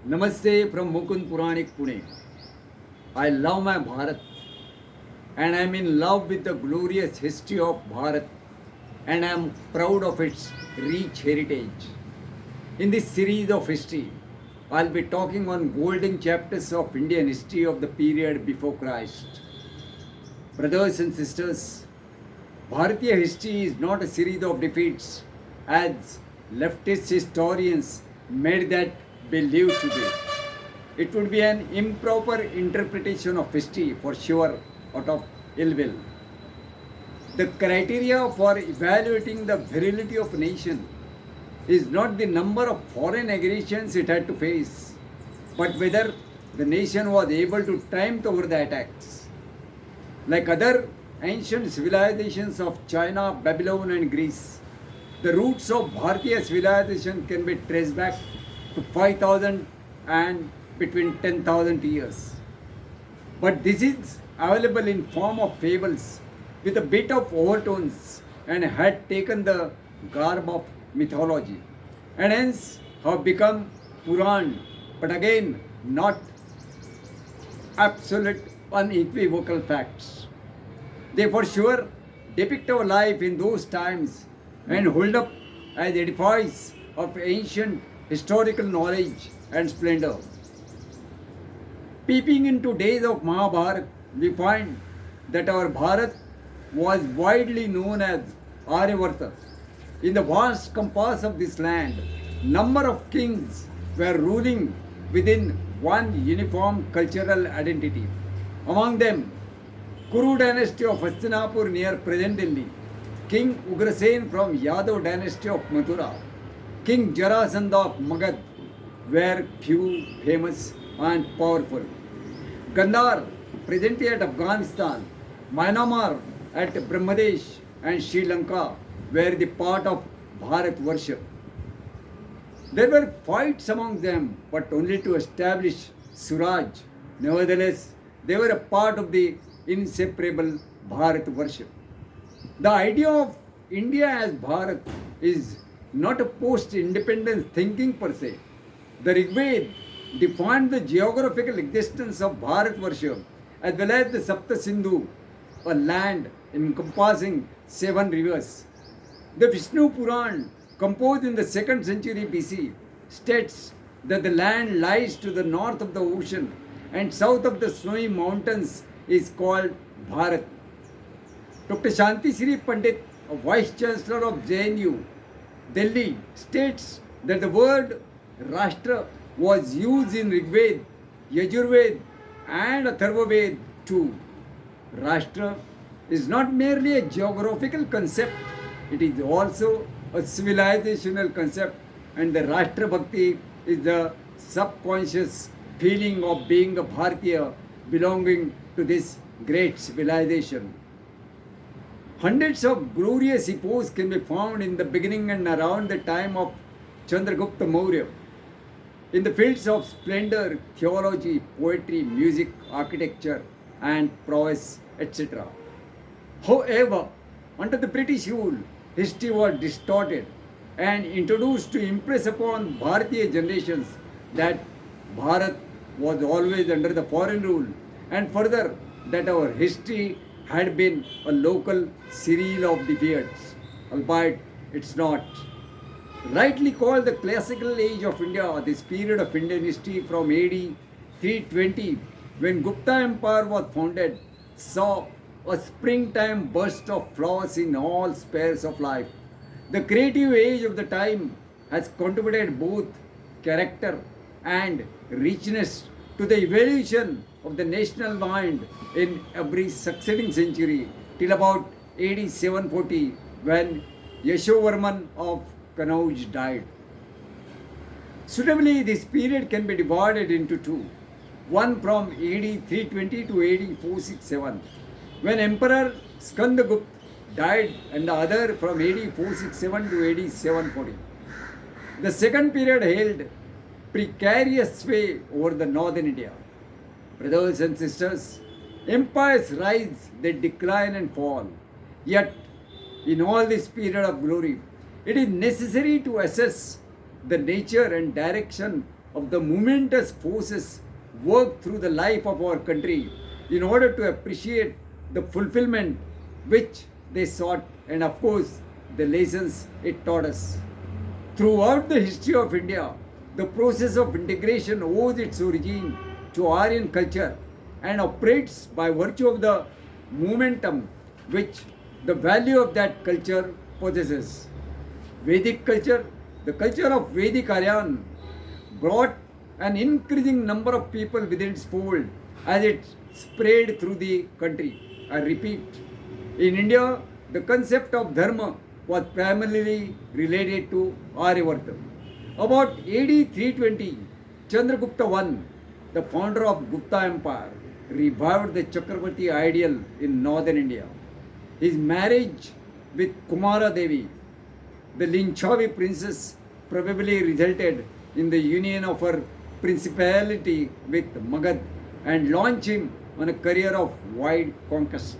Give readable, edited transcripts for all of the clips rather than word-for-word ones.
Namaste from Mukund Puranik, Pune. I love my Bharat and I am in love with the glorious history of Bharat and I am proud of its rich heritage. In this series of history, I'll be talking on golden chapters of Indian history of the period before Christ. Brothers and sisters, Bharatiya history is not a series of defeats as leftist historians made that believe today. It would be an improper interpretation of history for sure out of ill will. The criteria for evaluating the virility of a nation is not the number of foreign aggressions it had to face, but whether the nation was able to triumph over the attacks. Like other ancient civilizations of China, Babylon, and Greece, the roots of Bharatiya civilization can be traced back to 5000 and between 10,000 years. But this is available in form of fables with a bit of overtones and had taken the garb of mythology and hence have become Puran, but again not absolute unequivocal facts. They for sure depict our life in those times and hold up as edifice of ancient historical knowledge and splendor. Peeping into days of Mahabharata, we find that our Bharat was widely known as Aryavarta. In the vast compass of this land, number of kings were ruling within one uniform cultural identity. Among them, Kuru dynasty of Hastinapur near present Delhi, King Ugrasen from Yadav dynasty of Mathura, King Jarasandha of Magad were few famous and powerful. Gandhar, presently at Afghanistan, Myanmar at Brahmadesh and Sri Lanka were the part of Bharat worship. There were fights among them, but only to establish Suraj. Nevertheless, they were a part of the inseparable Bharat worship. The idea of India as Bharat is not a post-independence thinking per se. The Rigved defined the geographical existence of Bharat worship as well as the Sapta Sindhu, a land encompassing 7 rivers. The Vishnu Puran, composed in the 2nd century BC, states that the land lies to the north of the ocean and south of the snowy mountains is called Bharat. Dr. Shanti Sri Pandit, a Vice Chancellor of JNU, Delhi, states that the word Rashtra was used in Rigved, Yajurved, and Atharvaved too. Rashtra is not merely a geographical concept, it is also a civilizational concept, and the Rashtra Bhakti is the subconscious feeling of being a Bharatiya belonging to this great civilization. Hundreds of glorious epochs can be found in the beginning and around the time of Chandragupta Maurya. In the fields of splendor, theology, poetry, music, architecture, and prowess, etc. However, under the British rule, history was distorted and introduced to impress upon Bharatiya generations that Bharat was always under the foreign rule, and further that our history had been a local series of defeats, albeit it's not. Rightly called the classical age of India, this period of Indian history from AD 320, when Gupta Empire was founded, saw a springtime burst of flowers in all spheres of life. The creative age of the time has contributed both character and richness to the evolution of the national mind in every succeeding century till about AD 740 when Yashovarman of Kanauj died. Suitably, this period can be divided into two. One from AD 320 to AD 467 when Emperor Skandagupta died, and the other from AD 467 to AD 740. The second period held precarious sway over the northern India. Brothers and sisters, empires rise, they decline and fall. Yet, in all this period of glory, it is necessary to assess the nature and direction of the momentous forces worked through the life of our country in order to appreciate the fulfillment which they sought and, of course, the lessons it taught us. Throughout the history of India, the process of integration owes its origin to Aryan culture and operates by virtue of the momentum which the value of that culture possesses. Vedic culture, the culture of Vedic Aryan, brought an increasing number of people within its fold as it spread through the country. I repeat, in India, the concept of dharma was primarily related to Aryavarta. About AD 320, Chandragupta I, the founder of Gupta Empire, revived the Chakravarti ideal in northern India. His marriage with Kumara Devi, the Linchavi princess, probably resulted in the union of her principality with Magad and launched him on a career of wide conquest.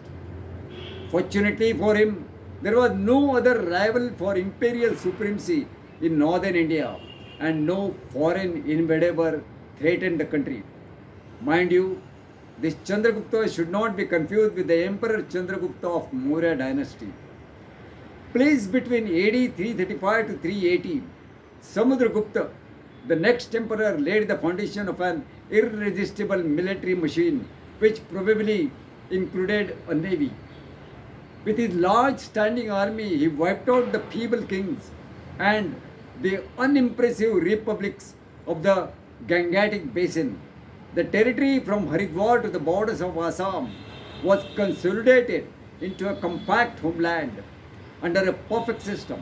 Fortunately for him, there was no other rival for imperial supremacy in northern India, and no foreign invader threatened the country. Mind you, this Chandragupta should not be confused with the Emperor Chandragupta of Maurya dynasty. Placed between AD 335 to 380, Samudragupta, the next emperor, laid the foundation of an irresistible military machine which probably included a navy. With his large standing army, he wiped out the feeble kings and the unimpressive republics of the Gangetic Basin. The territory from Haridwar to the borders of Assam was consolidated into a compact homeland under a perfect system.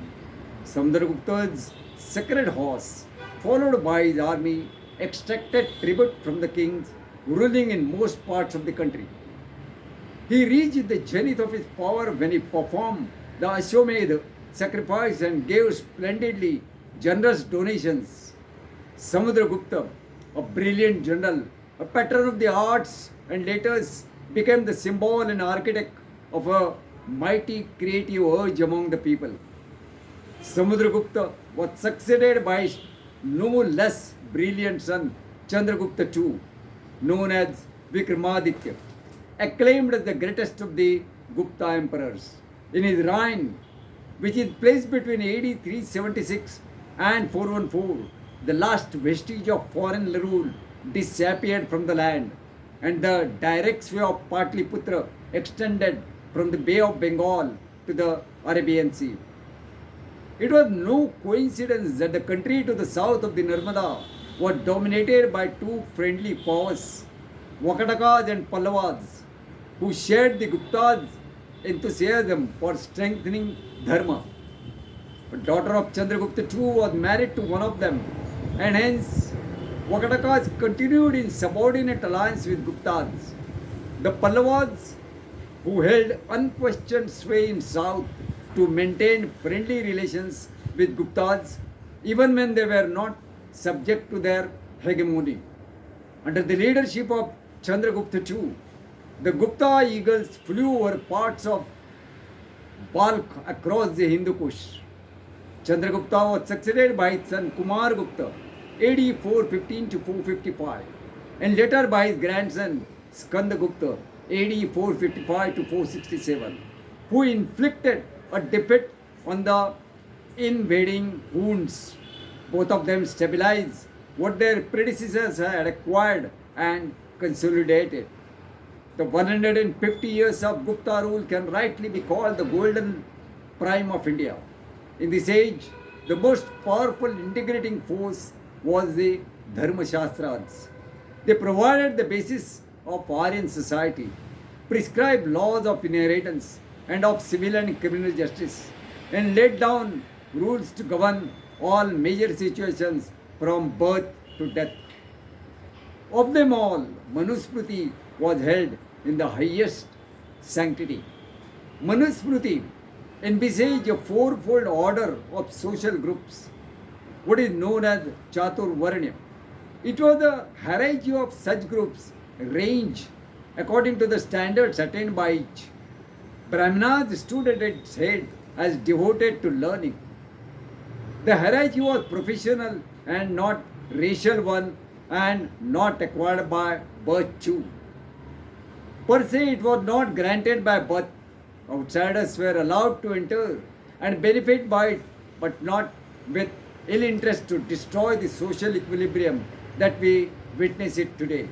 Samudragupta's sacred horse, followed by his army, extracted tribute from the kings ruling in most parts of the country. He reached the zenith of his power when he performed the Ashwamedh sacrifice and gave splendidly generous donations. Samudragupta, a brilliant general, a patron of the arts and letters, became the symbol and architect of a mighty creative urge among the people. Samudragupta was succeeded by his no less brilliant son Chandragupta II, known as Vikramaditya, acclaimed as the greatest of the Gupta emperors. In his reign, which is placed between AD 376 and 414, the last vestige of foreign rule disappeared from the land, and the direct sway of Patliputra extended from the Bay of Bengal to the Arabian Sea. It was no coincidence that the country to the south of the Narmada was dominated by two friendly powers, Vakatakas and Pallavas, who shared the Gupta's enthusiasm for strengthening Dharma. A daughter of Chandragupta II was married to one of them, and hence Vakatakas continued in subordinate alliance with Guptas. The Pallavas, who held unquestioned sway in south, to maintain friendly relations with Guptas even when they were not subject to their hegemony. Under the leadership of Chandragupta II, the Gupta eagles flew over parts of Balkh across the Hindu Kush. Chandragupta was succeeded by his son Kumar Gupta, AD 415 to 455, and later by his grandson Skandagupta, AD 455 to 467, who inflicted a defeat on the invading Huns. Both of them stabilized what their predecessors had acquired and consolidated. The 150 years of Gupta rule can rightly be called the golden prime of India. In this age, the most powerful integrating force was the Dharma Shastras. They provided the basis of Aryan society, prescribed laws of inheritance and of civil and criminal justice, and laid down rules to govern all major situations from birth to death. Of them all, Manusmriti was held in the highest sanctity. Manusmriti envisaged a fourfold order of social groups, what is known as Chatur Varnya. It was the hierarchy of such groups ranged according to the standards attained by each. Brahmanas stood at its head as devoted to learning. The hierarchy was professional and not racial one and not acquired by birth too. Per se, it was not granted by birth. Outsiders were allowed to enter and benefit by it, but not with ill interest to destroy the social equilibrium that we witness it today.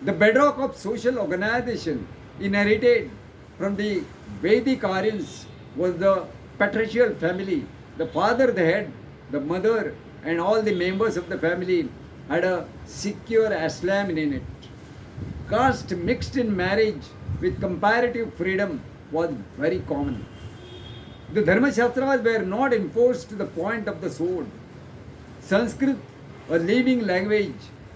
The bedrock of social organization inherited from the Vedic Aryans was the patriarchal family. The father, the head, the mother, and all the members of the family had a secure asylum in it. Caste mixed in marriage with comparative freedom was very common. The Dharma Shastras were not enforced to the point of the sword. Sanskrit, a living language,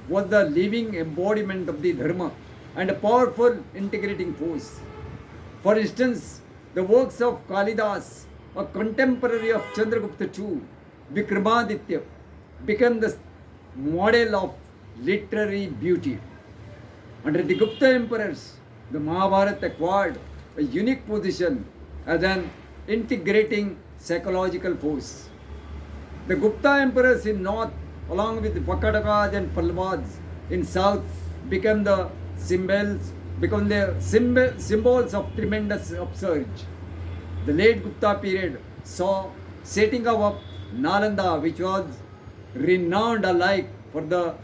was the living embodiment of the Dharma and a powerful integrating force. For instance, the works of Kalidas, a contemporary of Chandragupta II, Vikramaditya, became the model of literary beauty. Under the Gupta emperors, the Mahabharata acquired a unique position as an integrating psychological force. The Gupta emperors in north, along with the Vakatakas and Pallavas in south, became the symbols of tremendous upsurge. The late Gupta period saw setting up Nalanda, which was renowned alike for the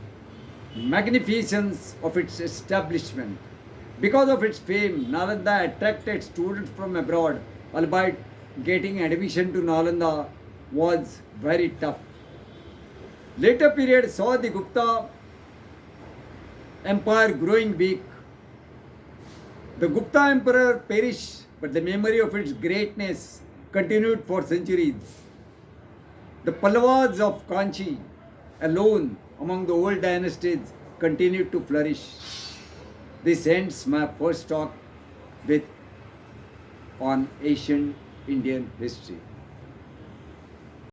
magnificence of its establishment. Because of its fame, Nalanda attracted students from abroad, albeit getting admission to Nalanda was very tough. Later period saw the Gupta Empire growing weak. The Gupta Emperor perished, but the memory of its greatness continued for centuries. The Pallavas of Kanchi alone among the old dynasties continued to flourish. This ends my first talk with on ancient Indian history.